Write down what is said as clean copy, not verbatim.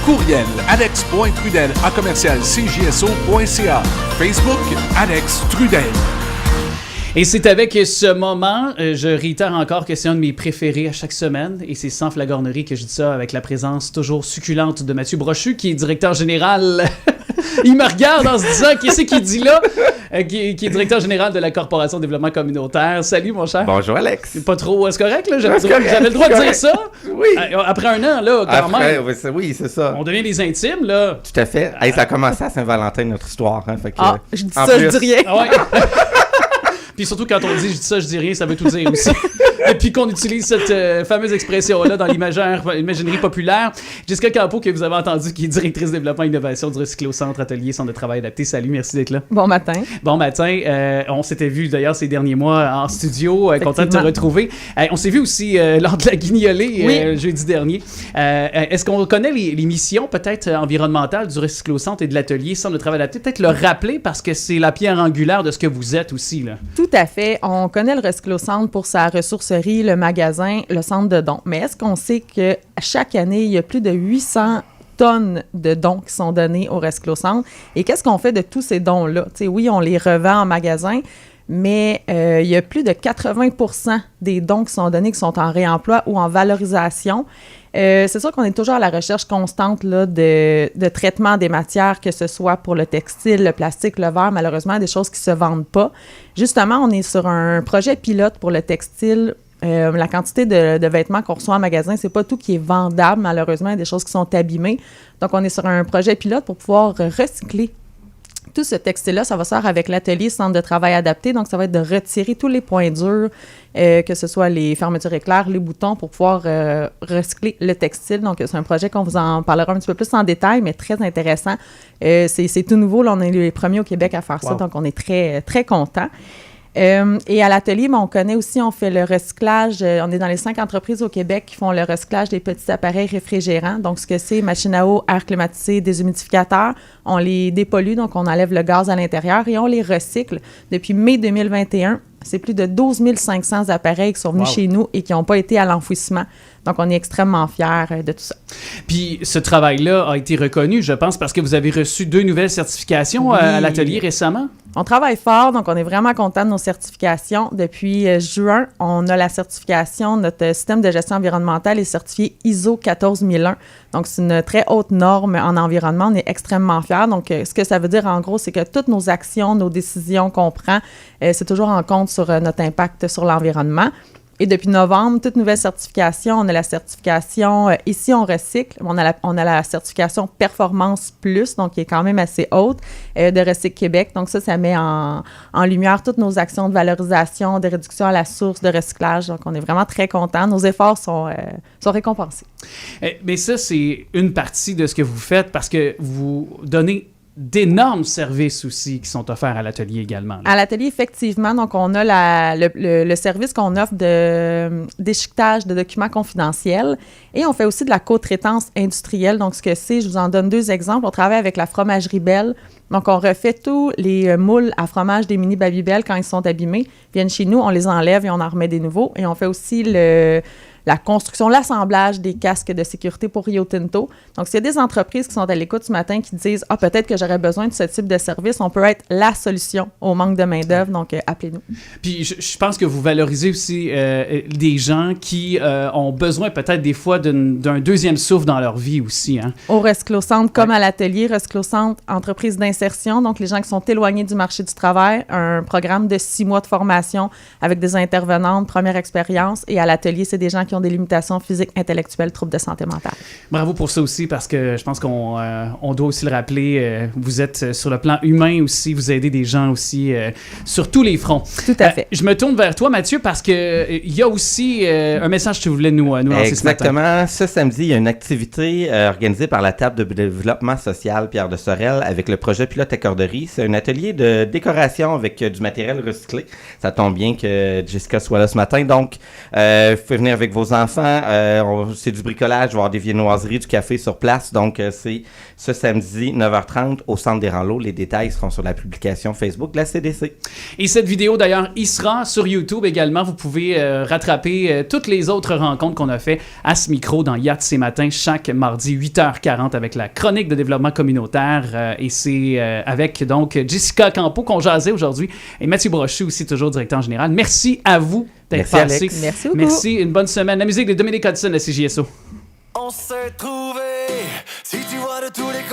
Courriel alex.trudel@cjso.ca. Facebook Alex Trudel. Et c'est avec ce moment, je réitère encore que c'est un de mes préférés à chaque semaine, et c'est sans flagornerie que je dis ça, avec la présence toujours succulente de Mathieu Brochu, qui est directeur général. Il me regarde en se disant, qui c'est qui dit là? Qui est directeur général de la Corporation de développement communautaire. Salut, mon cher. Bonjour, Alex. Pas trop, c'est correct, là? J'avais le droit de dire ça? Oui. Après un an, là, quand même. Oui, c'est ça. On devient des intimes, là. Tout à fait. Hey, ça a commencé à Saint-Valentin, notre histoire. Hein, fait que, je dis ça, je dis rien. Ah ouais. Puis surtout, quand on dit « je dis ça, je dis rien », ça veut tout dire aussi. Et puis qu'on utilise cette fameuse expression-là dans l'imaginerie populaire. Jessica Campo, que vous avez entendu, qui est directrice développement et innovation du Recyclo-Centre Atelier Centre de travail adapté. Salut, merci d'être là. Bon matin. Bon matin. On s'était vu d'ailleurs ces derniers mois en studio. Content de te retrouver. On s'est vu aussi lors de la guignolée jeudi dernier. Est-ce qu'on connaît les missions peut-être environnementales du Recyclo-Centre et de l'Atelier Centre de travail adapté? Peut-être le rappeler parce que c'est la pierre angulaire de ce que vous êtes aussi, là. Tout à fait. On connaît le Recyclo-Centre pour sa ressourcerie, le magasin, le centre de dons. Mais est-ce qu'on sait que chaque année, il y a plus de 800 tonnes de dons qui sont donnés au Recyclo-Centre? Et qu'est-ce qu'on fait de tous ces dons-là? T'sais, oui, on les revend en magasin, mais il y a plus de 80% des dons qui sont donnés qui sont en réemploi ou en valorisation. C'est sûr qu'on est toujours à la recherche constante là, de traitement des matières, que ce soit pour le textile, le plastique, le verre, malheureusement, des choses qui ne se vendent pas. Justement, on est sur un projet pilote pour le textile. La quantité de vêtements qu'on reçoit en magasin, c'est pas tout qui est vendable, malheureusement, il y a des choses qui sont abîmées. Donc, on est sur un projet pilote pour pouvoir recycler tout ce textile-là. Ça va se faire avec l'atelier Centre de travail adapté. Donc, ça va être de retirer tous les points durs, que ce soit les fermetures éclairs, les boutons, pour pouvoir recycler le textile. Donc, c'est un projet qu'on vous en parlera un petit peu plus en détail, mais très intéressant. C'est tout nouveau. Là, on est les premiers au Québec à faire ça. Donc, on est très, très contents. Et à l'atelier, on connaît aussi, on fait le recyclage. On est dans les 5 entreprises au Québec qui font le recyclage des petits appareils réfrigérants. Donc, ce que c'est, machine à eau, air climatisé, déshumidificateurs. On les dépollue, donc on enlève le gaz à l'intérieur et on les recycle. Depuis mai 2021, c'est plus de 12 500 appareils qui sont venus chez nous et qui n'ont pas été à l'enfouissement. Donc, on est extrêmement fiers de tout ça. Puis, ce travail-là a été reconnu, je pense, parce que vous avez reçu 2 nouvelles certifications à l'atelier récemment. On travaille fort, donc on est vraiment content de nos certifications. Depuis juin, on a la certification, notre système de gestion environnementale est certifié ISO 14001. Donc, c'est une très haute norme en environnement. On est extrêmement fiers. Donc, ce que ça veut dire, en gros, c'est que toutes nos actions, nos décisions qu'on prend, c'est toujours en compte sur notre impact sur l'environnement. Et depuis novembre, toute nouvelle certification, on a la certification Ici on recycle, on a la certification Performance Plus, donc qui est quand même assez haute, de Recycle Québec. Donc ça met en lumière toutes nos actions de valorisation, de réduction à la source, de recyclage. Donc on est vraiment très contents. Nos efforts sont récompensés. Mais ça, c'est une partie de ce que vous faites parce que vous donnez d'énormes services aussi qui sont offerts à l'atelier également. Là. À l'atelier, effectivement. Donc, on a le service qu'on offre de déchiquetage de documents confidentiels et on fait aussi de la co-traitance industrielle. Donc, ce que c'est, je vous en donne 2 exemples. On travaille avec la fromagerie Belle. Donc, on refait tous les moules à fromage des mini Babybel quand ils sont abîmés. Ils viennent chez nous, on les enlève et on en remet des nouveaux. Et on fait aussi la construction, l'assemblage des casques de sécurité pour Rio Tinto. Donc, s'il y a des entreprises qui sont à l'écoute ce matin qui disent « Ah, peut-être que j'aurais besoin de ce type de service », on peut être la solution au manque de main-d'œuvre. Donc, appelez-nous. Puis, je pense que vous valorisez aussi des gens qui ont besoin peut-être des fois d'un deuxième souffle dans leur vie aussi. Hein? Au Recyclo-Centre, comme à l'atelier, Recyclo-Centre, entreprise d'insertion, donc les gens qui sont éloignés du marché du travail, un programme de 6 mois de formation avec des intervenantes, première expérience. Et à l'atelier, c'est des gens qui ont des limitations physiques, intellectuelles, troubles de santé mentale. Bravo pour ça aussi, parce que je pense qu'on doit aussi le rappeler. Vous êtes sur le plan humain aussi, vous aidez des gens aussi sur tous les fronts. Tout à fait. Je me tourne vers toi, Mathieu, parce que il y a aussi un message que tu voulais nous lancer ce matin. Exactement. Ce samedi, il y a une activité organisée par la table de développement social Pierre de Sorel avec le projet Pilote Accorderie. C'est un atelier de décoration avec du matériel recyclé. Ça tombe bien que Jessica soit là ce matin. Donc, vous pouvez venir avec vos vos enfants. C'est du bricolage, il va y avoir des viennoiseries, du café sur place. Donc, c'est ce samedi, 9h30, au Centre des Ranlos. Les détails seront sur la publication Facebook de la CDC. Et cette vidéo, d'ailleurs, il sera sur YouTube également. Vous pouvez rattraper toutes les autres rencontres qu'on a fait à ce micro dans Yacht ces matins, chaque mardi, 8h40, avec la chronique de développement communautaire. Et c'est avec, donc, Jessica Campo qu'on jasait aujourd'hui et Mathieu Brochu aussi, toujours directeur général. Merci à vous d'être Merci, passé. Alex. Merci beaucoup. Merci, une bonne semaine. La musique de Dominique Hudson, la CJSO. On s'est trouvé, si tu vois de tous les côtés.